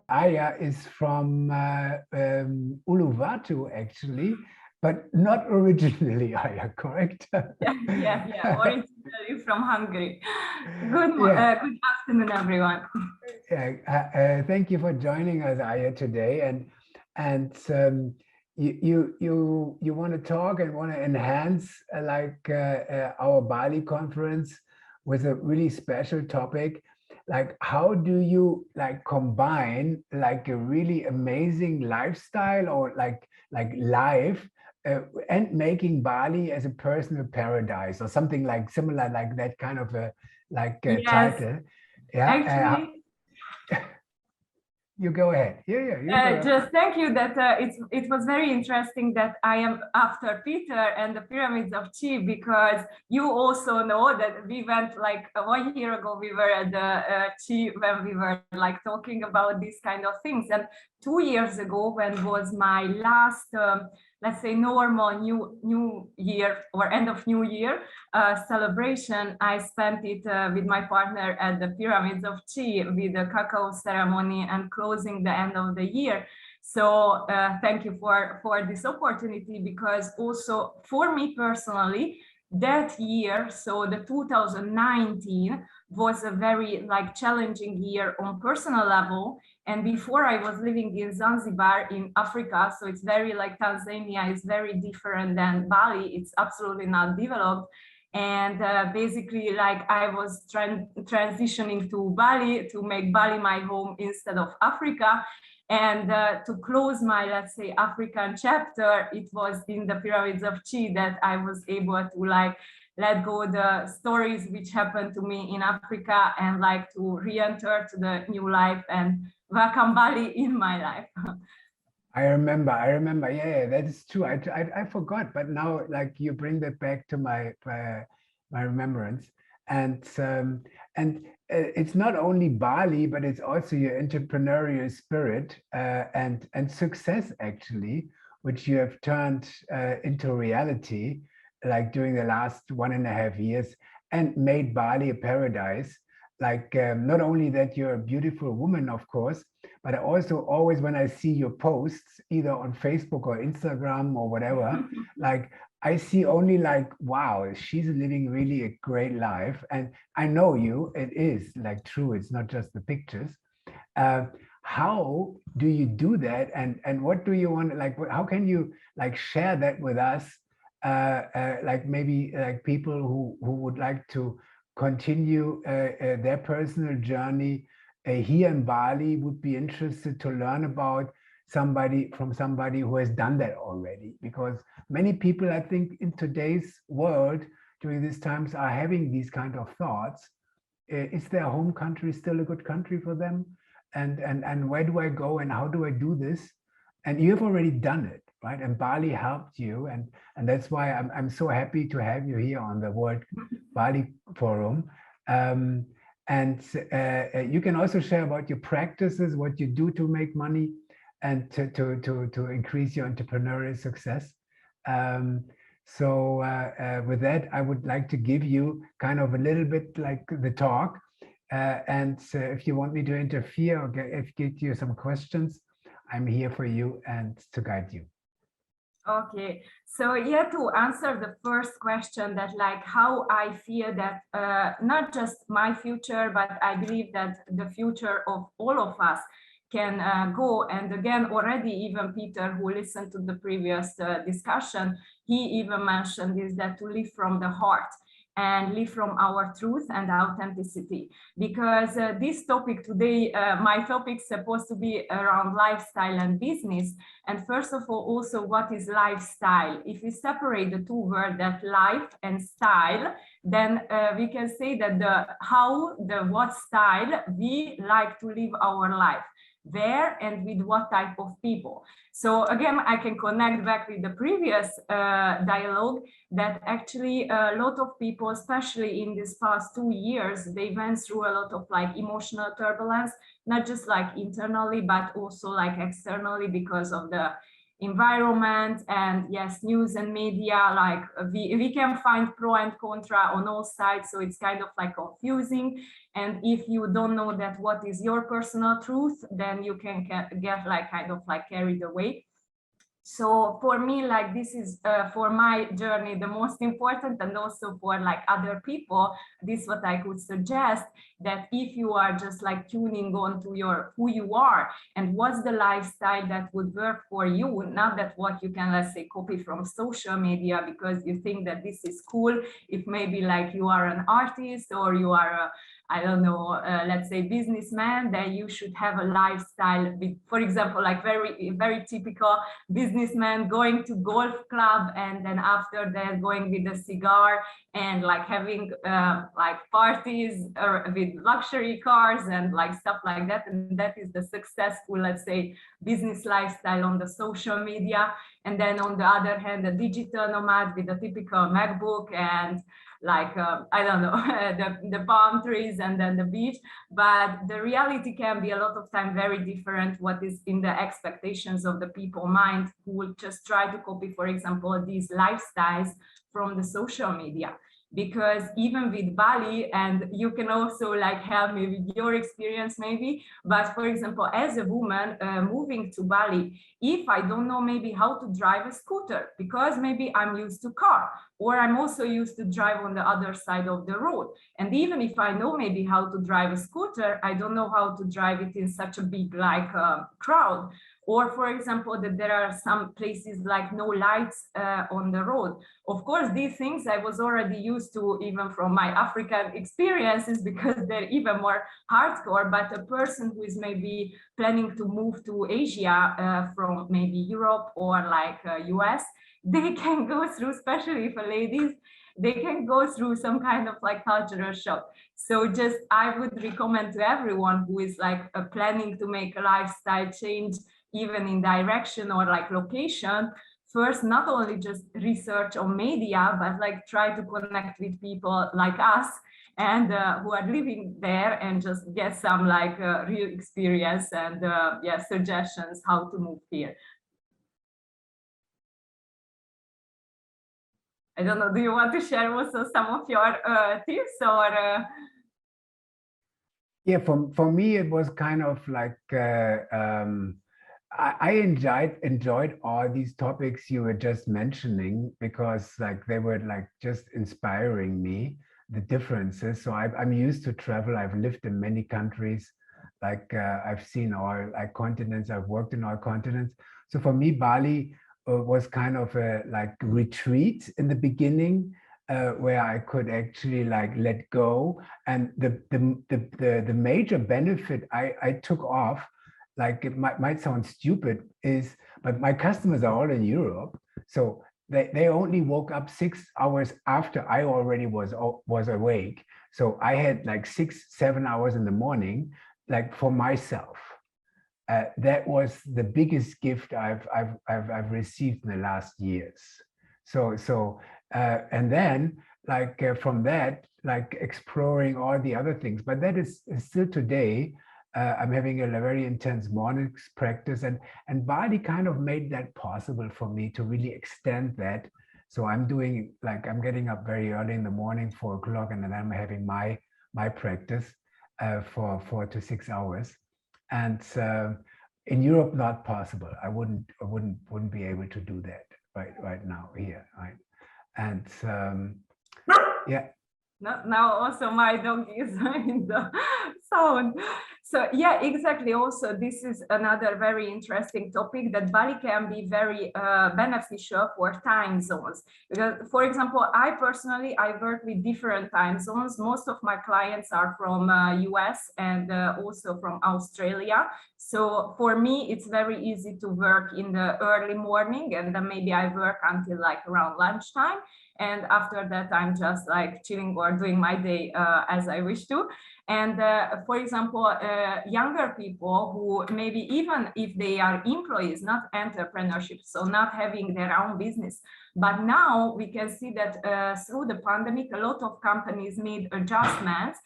Aya is from Uluwatu, actually, but not originally Aya, correct? Yeah. Originally from Hungary. Yeah. Good afternoon, everyone. Thank you for joining us, Aya, today. And you want to talk and want to enhance our Bali conference with a really special topic. Like, how do you like combine like a really amazing lifestyle or like life and making Bali as a personal paradise or something like similar like that kind of a Yes, title. Yeah. actually, You go ahead. Yeah, you interrupt. just thank you that it was very interesting that I am after Peter and the pyramids of Chi, because you also know that we went like 1 year ago, we were at the Chi when we were like talking about these kind of things. And 2 years ago, when was my last let's say normal new year or end of new year celebration, I spent it with my partner at the pyramids of Chi with the cacao ceremony and closing the end of the year. So thank you for this opportunity, because also for me personally, that year, so the 2019, was a very like challenging year on personal level. And before, I was living in Zanzibar in Africa, so it's very like Tanzania is very different than Bali. It's absolutely not developed. And basically, like I was transitioning to Bali to make Bali my home instead of Africa. And to close my, let's say, African chapter, it was in the pyramids of Chi that I was able to like let go the stories which happened to me in Africa and like to re-enter to the new life and welcome Bali in my life. I remember. Yeah, that is true. I forgot, but now like you bring that back to my remembrance. And it's not only Bali, but it's also your entrepreneurial spirit and success actually, which you have turned into reality, like during the last 1.5 years, and made Bali a paradise. Like not only that you're a beautiful woman, of course, but I also always, when I see your posts, either on Facebook or Instagram or whatever, like I see only like, wow, she's living really a great life. And I know you, it is like true. It's not just the pictures. Uh, how do you do that? And what do you want, like, how can you like share that with us? Like maybe like people who would like to continue their personal journey here in Bali would be interested to learn about somebody who has done that already. Because many people, I think, in today's world during these times are having these kind of thoughts. Is their home country still a good country for them? And where do I go and how do I do this? And you have already done it, right? And Bali helped you, and that's why I'm so happy to have you here on the World Bali Forum. Um, and you can also share about your practices, what you do to make money and to increase your entrepreneurial success. Um, so with that, I would like to give you kind of a little bit like the talk. And if you want me to interfere or give you some questions, I'm here for you and to guide you. Okay, so yeah, to answer the first question, that like how I feel that not just my future, but I believe that the future of all of us can go. And again, already even Peter, who listened to the previous discussion, he even mentioned this, that to live from the heart and live from our truth and authenticity. Because this topic today, my topic is supposed to be around lifestyle and business. And first of all, also what is lifestyle? If we separate the two words, that life and style, then we can say that what style we like to live our life, where and with what type of people. So again, I can connect back with the previous dialogue, that actually a lot of people, especially in these past 2 years, they went through a lot of like emotional turbulence, not just like internally, but also like externally, because of the environment and yes, news and media, like we can find pro and contra on all sides. So it's kind of like confusing. And if you don't know that what is your personal truth, then you can get like kind of like carried away. So for me, like this is for my journey the most important, and also for like other people, this is what I could suggest, that if you are just like tuning on to your who you are and what's the lifestyle that would work for you, not that what you can, let's say, copy from social media because you think that this is cool. If maybe like you are an artist or you are a, I don't know, let's say businessman, then you should have a lifestyle with, for example, like very typical businessman going to golf club and then after that going with a cigar and like having like parties with luxury cars and like stuff like that. And that is the successful, let's say, business lifestyle on the social media. And then on the other hand, a digital nomad with a typical MacBook and like I don't know, the palm trees and then the beach. But the reality can be a lot of time very different what is in the expectations of the people mind who will just try to copy, for example, these lifestyles from the social media. Because even with Bali, and you can also like help me with your experience maybe, but for example, as a woman moving to Bali, if I don't know maybe how to drive a scooter, because maybe I'm used to car, or I'm also used to drive on the other side of the road. And even if I know maybe how to drive a scooter, I don't know how to drive it in such a big like crowd. Or for example, that there are some places like no lights on the road. Of course, these things I was already used to even from my African experiences because they're even more hardcore. But a person who is maybe planning to move to Asia from maybe Europe or like US, they can go through, especially for ladies, they can go through some kind of like cultural shock. So just I would recommend to everyone who is like planning to make a lifestyle change, even in direction or like location, first not only just research on media, but like try to connect with people like us and who are living there and just get some like real experience and yeah, suggestions how to move here. I don't know, do you want to share also some of your tips or? Yeah, for me, it was kind of like, I enjoyed all these topics you were just mentioning because like they were like just inspiring me, the differences. So I'm used to travel. I've lived in many countries, like I've seen all like continents. I've worked in all continents. So for me, Bali was kind of a like retreat in the beginning, where I could actually like let go. And the major benefit I took off, like it might sound stupid, is but my customers are all in Europe, so they only woke up 6 hours after I already was awake. So I had like 6-7 hours in the morning, like for myself. That was the biggest gift I've received in the last years. So and then like from that, like exploring all the other things. But that is still today. I'm having a very intense morning practice, and Bali kind of made that possible for me to really extend that. So I'm doing like I'm getting up very early in the morning, 4 o'clock, and then I'm having my practice for 4 to 6 hours. And in Europe, not possible. I wouldn't be able to do that right now here, right? And yeah. Now also my dog is in the sound. So yeah, exactly. Also, this is another very interesting topic, that Bali can be very beneficial for time zones. Because, for example, I personally, I work with different time zones. Most of my clients are from US and also from Australia. So for me, it's very easy to work in the early morning, and then maybe I work until like around lunchtime. And after that, I'm just like chilling or doing my day as I wish to. And for example, younger people who maybe even if they are employees, not entrepreneurship, so not having their own business. But now we can see that through the pandemic, a lot of companies made adjustments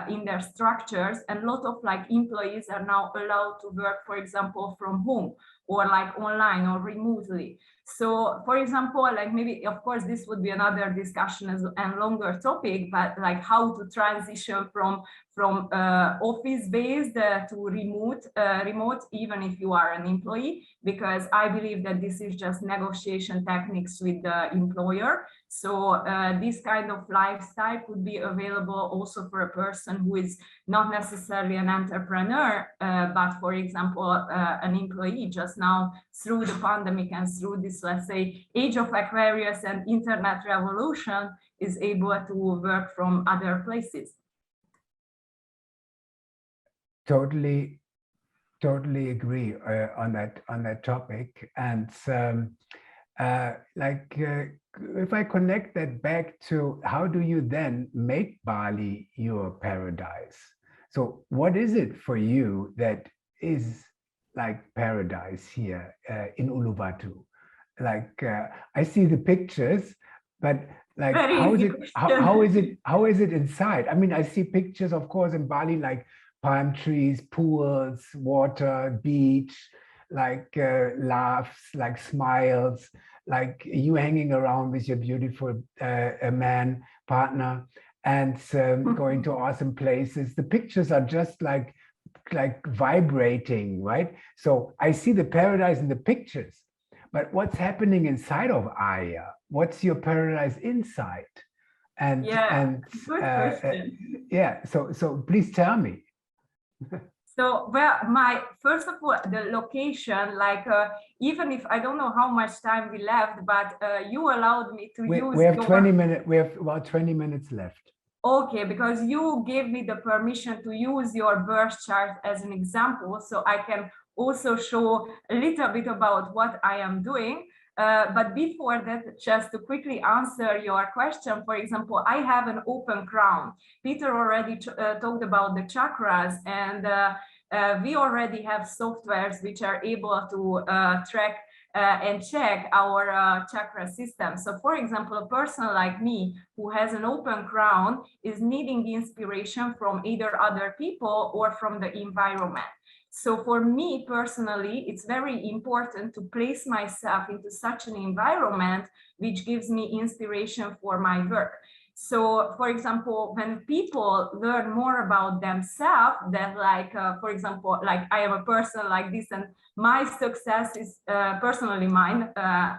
in their structures, and a lot of like employees are now allowed to work, for example, from home, or like online or remotely. So for example, like maybe, of course, this would be another discussion and longer topic, but like how to transition from office-based to remote, even if you are an employee, because I believe that this is just negotiation techniques with the employer. So this kind of lifestyle could be available also for a person who is not necessarily an entrepreneur, but for example, an employee just now through the pandemic and through this, let's say, age of Aquarius and internet revolution is able to work from other places. Totally agree on that topic. And if I connect that back to how do you then make Bali your paradise? So what is it for you that is like paradise here in Uluwatu? Like I see the pictures, but like how is it inside? I mean, I see pictures, of course, in Bali, like palm trees, pools, water, beach, like laughs, like smiles, like you hanging around with your beautiful man partner and going to awesome places. The pictures are just like vibrating, right? So I see the paradise in the pictures, but what's happening inside of Aya? What's your paradise inside? And good question. So please tell me. So, well, first of all, the location, like, even if I don't know how much time we left, but you allowed me to use. We have 20 minutes. We have about 20 minutes left. Okay, because you gave me the permission to use your birth chart as an example, so I can also show a little bit about what I am doing. But before that, just to quickly answer your question, for example, I have an open crown. Peter already talked about the chakras, and we already have softwares which are able to track and check our chakra system. So for example, a person like me who has an open crown is needing the inspiration from either other people or from the environment. So for me personally, it's very important to place myself into such an environment which gives me inspiration for my work. So, for example, when people learn more about themselves, that like, for example, like I am a person like this, and my success is personally mine,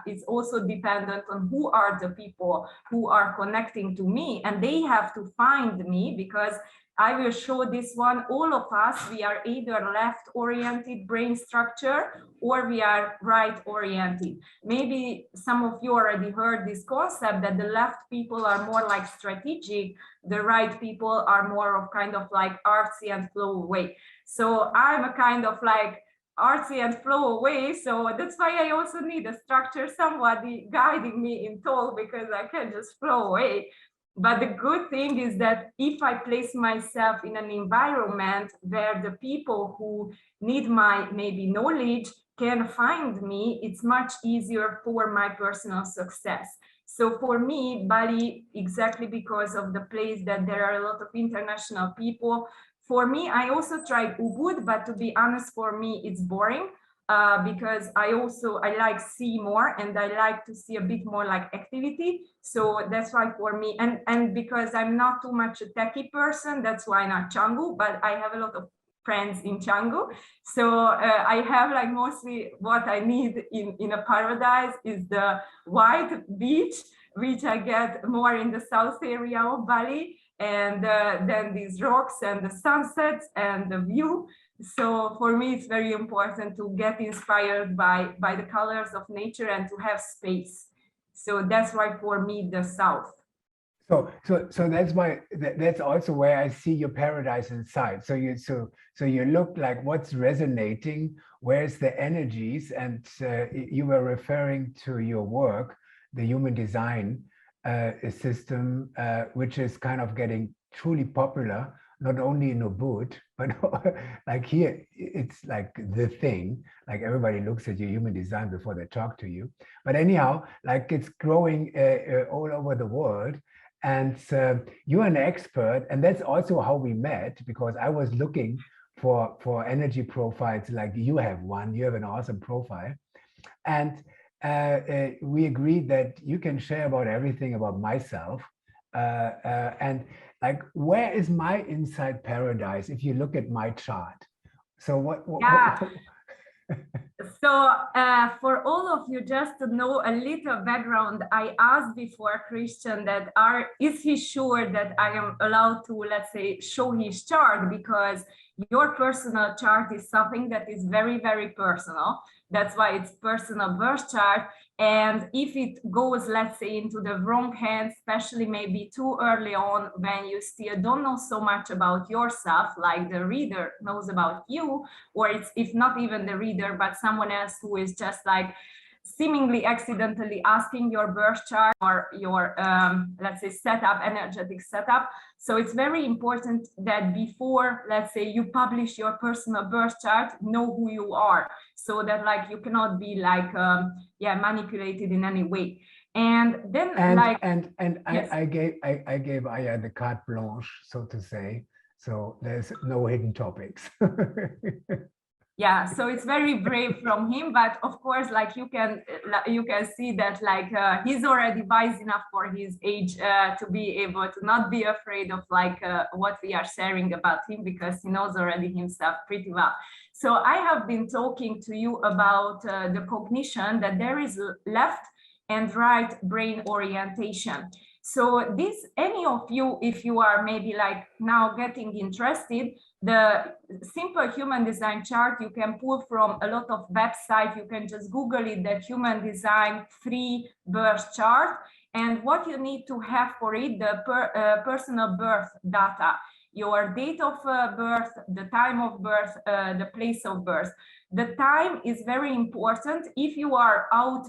is also dependent on who are the people who are connecting to me, and they have to find me, because I will show this one. All of us, we are either left-oriented brain structure or we are right-oriented. Maybe some of you already heard this concept that the left people are more like strategic, the right people are more of kind of like artsy and flow away. So I'm a kind of like artsy and flow away. So that's why I also need a structure, somebody guiding me in talk, because I can't just flow away. But the good thing is that if I place myself in an environment where the people who need my maybe knowledge can find me, it's much easier for my personal success. So for me, Bali, exactly because of the place that there are a lot of international people. For me, I also tried Ubud, but to be honest, for me, it's boring. Because I like see more, and I like to see a bit more like activity. So that's why for me, and because I'm not too much a techie person, that's why not Canggu, but I have a lot of friends in Canggu. So I have like mostly what I need in a paradise is the white beach, which I get more in the south area of Bali, and then these rocks and the sunsets and the view. So for me, it's very important to get inspired by the colors of nature and to have space. So that's why for me, the south. So that's also where I see your paradise inside. So you look like what's resonating, where's the energies, and you were referring to your work, the human design system, which is kind of getting truly popular, not only in Ubud, but like here, it's like the thing, like everybody looks at your human design before they talk to you. But anyhow, like it's growing all over the world. And you're an expert, and that's also how we met, because I was looking for energy profiles like you have one. You have an awesome profile. And we agreed that you can share about everything about myself. And like, where is my inside paradise if you look at my chart? So Yeah. So for all of you, just to know a little background, I asked before Christian that is he sure that I am allowed to, let's say, show his chart, because your personal chart is something that is very, very personal. That's why it's personal birth chart. And if it goes, let's say, into the wrong hands, especially maybe too early on, when you still don't know so much about yourself, like the reader knows about you, or it's if not even the reader, but someone else who is just like seemingly accidentally asking your birth chart or your, let's say, setup, energetic setup. So it's very important that before, let's say, you publish your personal birth chart, know who you are, so that like you cannot be like, manipulated in any way. And then yes. I gave Aya the carte blanche, so to say. So there's no hidden topics. Yeah, so it's very brave from him, but of course, like you can see that like he's already wise enough for his age to be able to not be afraid of like what we are sharing about him, because he knows already himself pretty well. So I have been talking to you about the cognition, that there is left and right brain orientation. So this, any of you, if you are maybe like now getting interested, the simple human design chart you can pull from a lot of websites. You can just Google it, that human design free birth chart. And what you need to have for it, the personal birth data, your date of birth, the time of birth, the place of birth. The time is very important. If you are out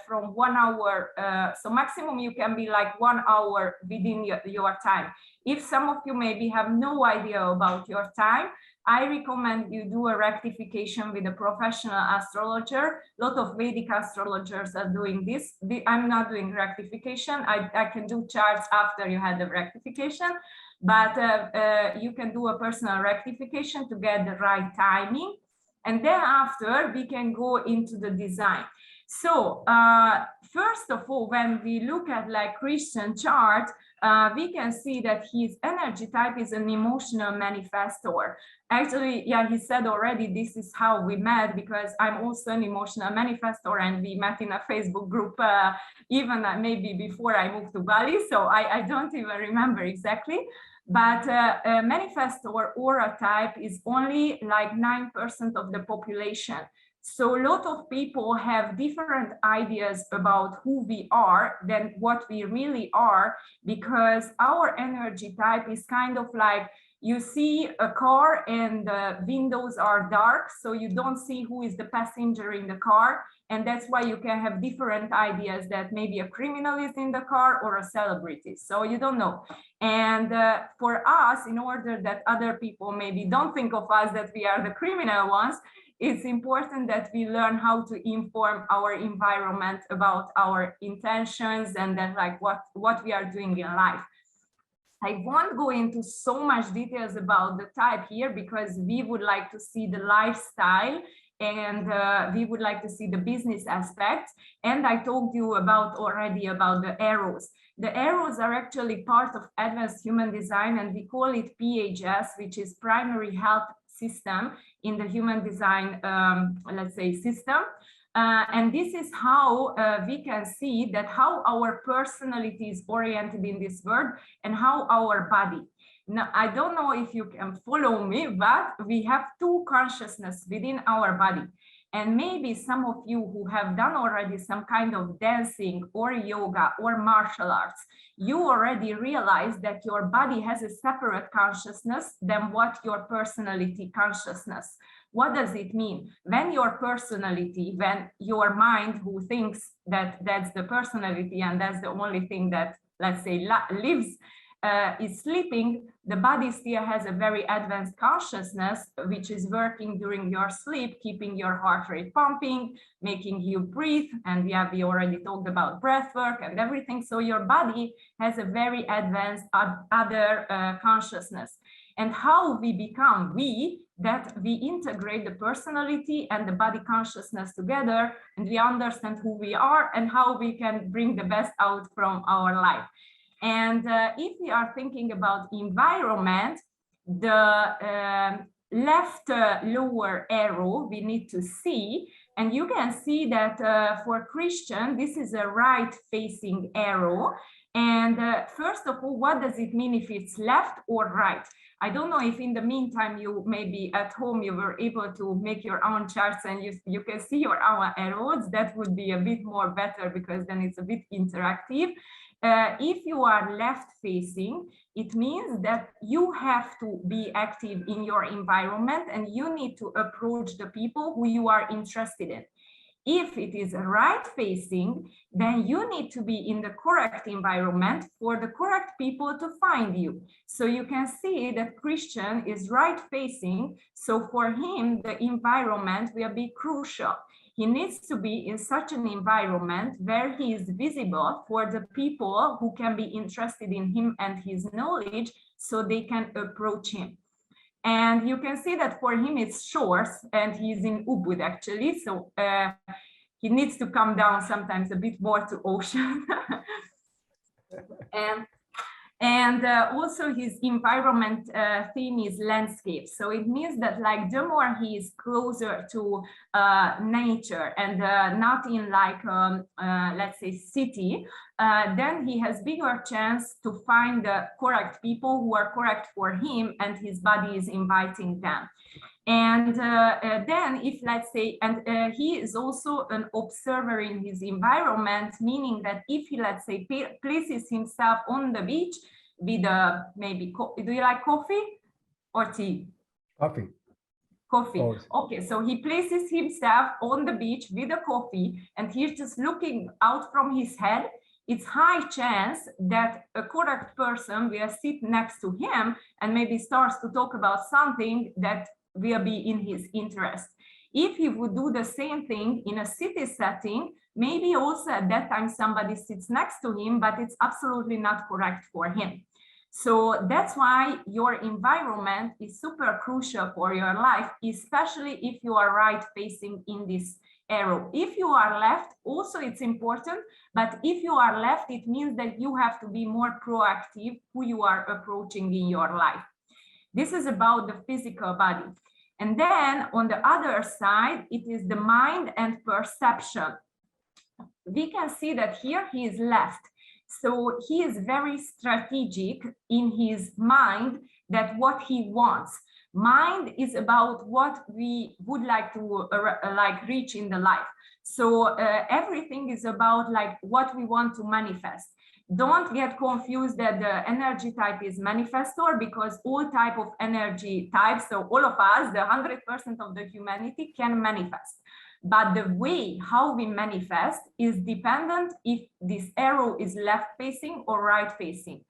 from 1 hour, so maximum you can be like 1 hour within your time. If some of you maybe have no idea about your time, I recommend you do a rectification with a professional astrologer. A lot of Vedic astrologers are doing this. I'm not doing rectification. I can do charts after you had the rectification, but you can do a personal rectification to get the right timing. And then after, we can go into the design. So first of all, when we look at like Christian chart, we can see that his energy type is an emotional manifestor. Actually, yeah, he said already, this is how we met, because I'm also an emotional manifestor, and we met in a Facebook group even maybe before I moved to Bali. So I don't even remember exactly. But manifestor aura type is only like 9% of the population. So a lot of people have different ideas about who we are than what we really are, because our energy type is kind of like, you see a car and the windows are dark, so you don't see who is the passenger in the car. And that's why you can have different ideas that maybe a criminal is in the car or a celebrity. So you don't know. And for us, in order that other people maybe don't think of us that we are the criminal ones, it's important that we learn how to inform our environment about our intentions and then like what we are doing in life. I won't go into so much details about the type here, because we would like to see the lifestyle, and we would like to see the business aspect. And I told you already about the arrows. The arrows are actually part of advanced human design, and we call it PHS, which is primary health system in the human design, let's say, system. And this is how we can see that how our personality is oriented in this world and how our body. Now, I don't know if you can follow me, but we have two consciousness within our body. And maybe some of you who have done already some kind of dancing or yoga or martial arts, you already realize that your body has a separate consciousness than what your personality consciousness. What does it mean? When your personality, when your mind who thinks that that's the personality and that's the only thing that, let's say, lives, is sleeping, the body still has a very advanced consciousness, which is working during your sleep, keeping your heart rate pumping, making you breathe. And we already talked about breath work and everything. So your body has a very advanced other consciousness. and how we become we, that we integrate the personality and the body consciousness together, and we understand who we are and how we can bring the best out from our life. And if we are thinking about environment, the left lower arrow we need to see, and you can see that for Christian, this is a right facing arrow. And first of all, what does it mean if it's left or right? I don't know if in the meantime you maybe at home you were able to make your own charts and you can see your own arrows. That would be a bit more better, because then it's a bit interactive. If you are left facing, it means that you have to be active in your environment and you need to approach the people who you are interested in. If it is right facing, then you need to be in the correct environment for the correct people to find you. So you can see that Christian is right facing. So for him, the environment will be crucial. He needs to be in such an environment where he is visible for the people who can be interested in him and his knowledge, so they can approach him. And you can see that for him it's shores, and he's in Ubud actually, so he needs to come down sometimes a bit more to ocean. and also his environment theme is landscape. So it means that like the more he is closer to nature and not in like let's say city, then he has bigger chance to find the correct people who are correct for him, and his body is inviting them. And then if let's say, and he is also an observer in his environment, meaning that if he, let's say, places himself on the beach with maybe, do you like coffee or tea? Coffee. Coffee. Okay, so he places himself on the beach with a coffee, and he's just looking out from his head. It's high chance that a correct person will sit next to him and maybe starts to talk about something that will be in his interest. If he would do the same thing in a city setting, maybe also at that time somebody sits next to him, but it's absolutely not correct for him. So that's why your environment is super crucial for your life, especially if you are right facing in this arrow. If you are left, also it's important, but if you are left, it means that you have to be more proactive who you are approaching in your life. This is about the physical body. And then on the other side, it is the mind and perception. We can see that here he is left. So he is very strategic in his mind, that what he wants. Mind is about what we would like to reach in the life. So everything is about like what we want to manifest. Don't get confused that the energy type is manifestor, because all type of energy types, so all of us, the 100% of the humanity can manifest. But the way how we manifest is dependent if this arrow is left facing or right facing.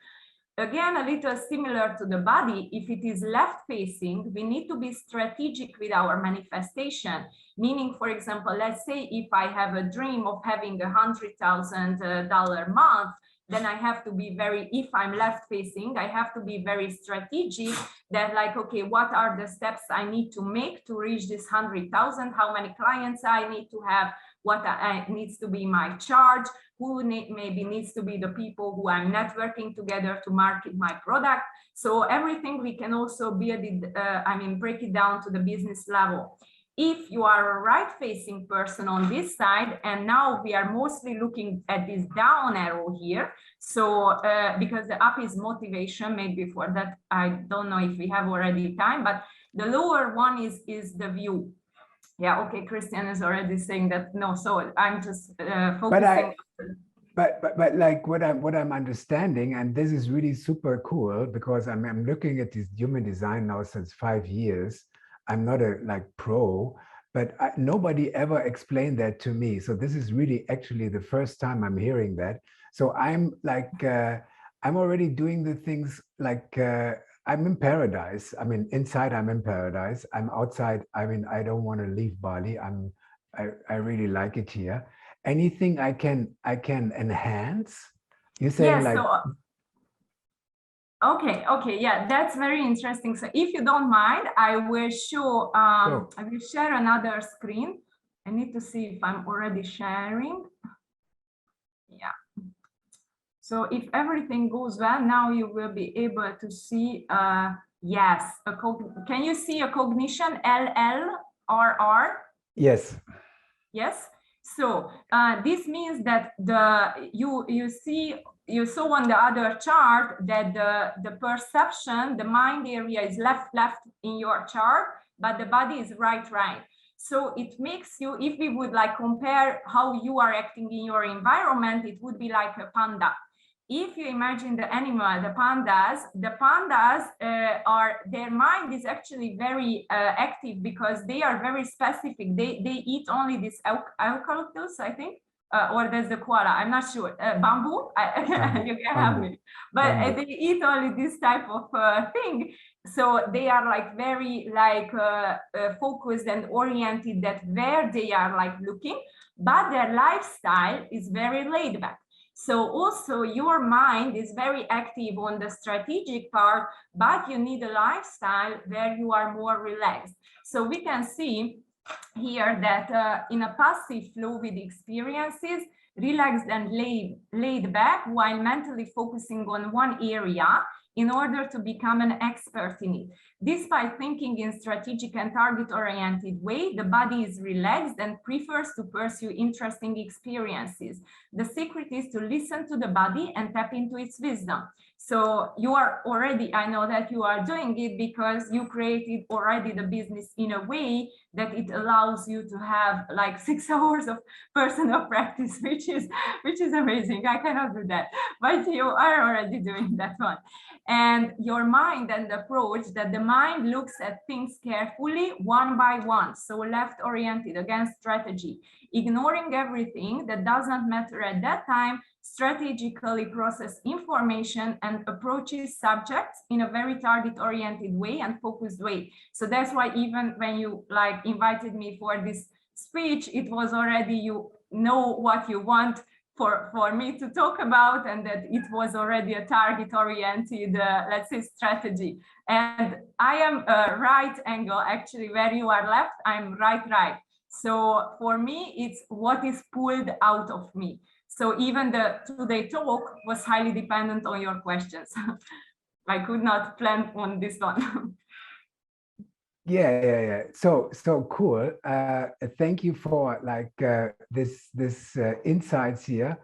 Again, a little similar to the body, if it is left facing, we need to be strategic with our manifestation. Meaning, for example, let's say if I have a dream of having $100,000 month, then I have to be very, if I'm left facing, I have to be very strategic that like, okay, what are the steps I need to make to reach this 100,000? How many clients I need to have? What needs to be my charge? Who maybe needs to be the people who I'm networking together to market my product? So everything we can also build it, break it down to the business level. If you are a right-facing person on this side, and now we are mostly looking at this down arrow here, so because the up is motivation, maybe for that, I don't know if we have already time, but the lower one is the view. Yeah, okay, Christian is already saying that, no, so I'm just focusing. But like what I'm understanding, and this is really super cool, because I'm looking at this human design now since 5 years. I'm not a pro, but nobody ever explained that to me. So this is really actually the first time I'm hearing that. So I'm like, I'm already doing the things like, I'm in paradise. I mean, inside I'm in paradise. I'm outside. I mean, I don't want to leave Bali. I really like it here. Anything I can enhance? You're saying, yes, like, so Okay, yeah, that's very interesting. So if you don't mind, I will show, I will share another screen. I need to see if I'm already sharing. Yeah. So if everything goes well, now you will be able to see, yes, can you see a cognition, LLRR? Yes. Yes. So this means that you saw on the other chart that the perception, the mind area is left in your chart, but the body is right. So it makes you, if we would like compare how you are acting in your environment, it would be like a panda. If you imagine the animal, the pandas their mind is actually very active because they are very specific. They eat only this eucalyptus, I think, or there's the koala. I'm not sure. Bamboo. You can help me. But they eat only this type of thing. So they are like very like focused and oriented that where they are like looking, but their lifestyle is very laid back. So also your mind is very active on the strategic part, but you need a lifestyle where you are more relaxed. So we can see here that in a passive flow with experiences, relaxed and laid back while mentally focusing on one area in order to become an expert in it. Despite thinking in strategic and target-oriented way, the body is relaxed and prefers to pursue interesting experiences. The secret is to listen to the body and tap into its wisdom. So you are already, I know that you are doing it because you created already the business in a way that it allows you to have like 6 hours of personal practice, which is amazing. I cannot do that, but you are already doing that one. And your mind and the approach that the mind looks at things carefully one by one. So left oriented, against strategy, ignoring everything that does not matter at that time, strategically process information and approaches subjects in a very target oriented way and focused way. So that's why even when you like invited me for this speech, it was already, you know what you want for me to talk about, and that it was already a target oriented, let's say, strategy. And I am a right angle, actually, where you are left, I'm right. So for me, it's what is pulled out of me. So even the today talk was highly dependent on your questions. I could not plan on this one. Yeah. So cool. Thank you for like this insights here.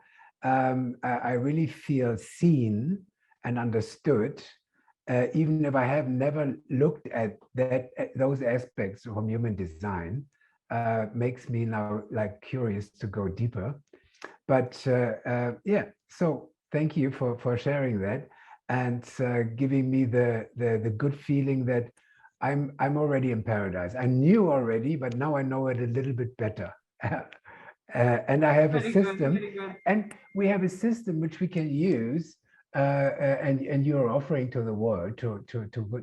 I really feel seen and understood, even if I have never looked at those aspects from human design. Makes me now like curious to go deeper. But yeah, so thank you for sharing that and giving me the good feeling that I'm already in paradise. I knew already, but now I know it a little bit better. And I have a system, very good. and we have a system which we can use, and you're offering to the world to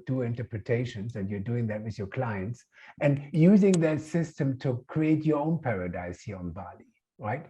do interpretations, and you're doing that with your clients, and using that system to create your own paradise here on Bali, right?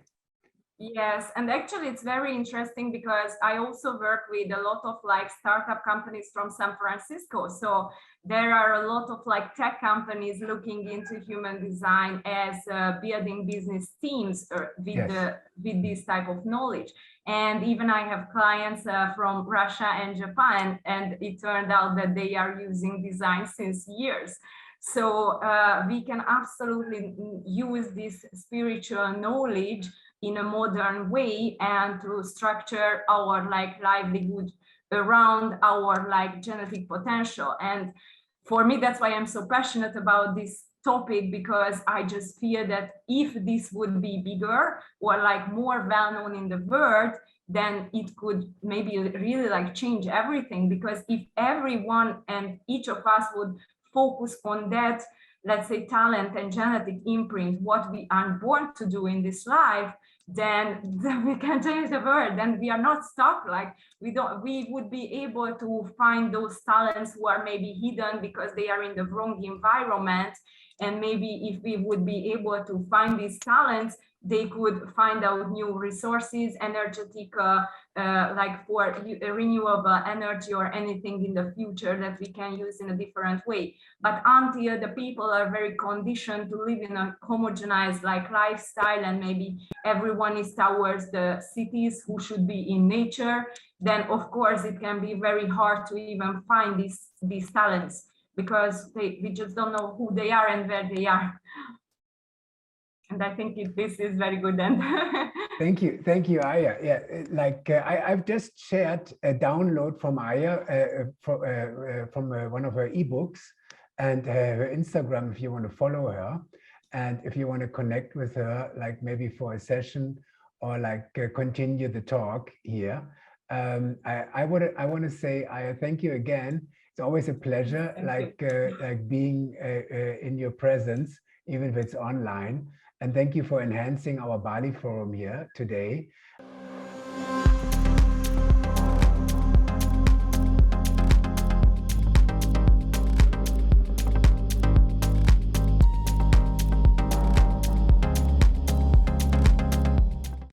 Yes, and actually it's very interesting because I also work with a lot of like startup companies from San Francisco. So there are a lot of like tech companies looking into human design as building business teams with this type of knowledge. And even I have clients from Russia and Japan, and it turned out that they are using design since years. So we can absolutely use this spiritual knowledge in a modern way and to structure our like livelihood around our like genetic potential. And for me, that's why I'm so passionate about this topic, because I just feel that if this would be bigger or like more well-known in the world, then it could maybe really like change everything. Because if everyone and each of us would focus on that, let's say, talent and genetic imprint, what we are born to do in this life, then we can change the world. And we are not stuck. Like we would be able to find those talents who are maybe hidden because they are in the wrong environment, And maybe if we would be able to find these talents, they could find out new resources, energetic, like for renewable energy or anything in the future that we can use in a different way. But until the people are very conditioned to live in a homogenized like lifestyle, and maybe everyone is towards the cities who should be in nature, then of course it can be very hard to even find these talents, because we just don't know who they are and where they are. And I think this is very good. And Thank you, Aya. Yeah, I've just shared a download from Aya from one of her ebooks and her Instagram if you want to follow her, and if you want to connect with her, like maybe for a session or like continue the talk here. I want to say, Aya, thank you again. It's always a pleasure, like being in your presence, even if it's online. And thank you for enhancing our Bali forum here today.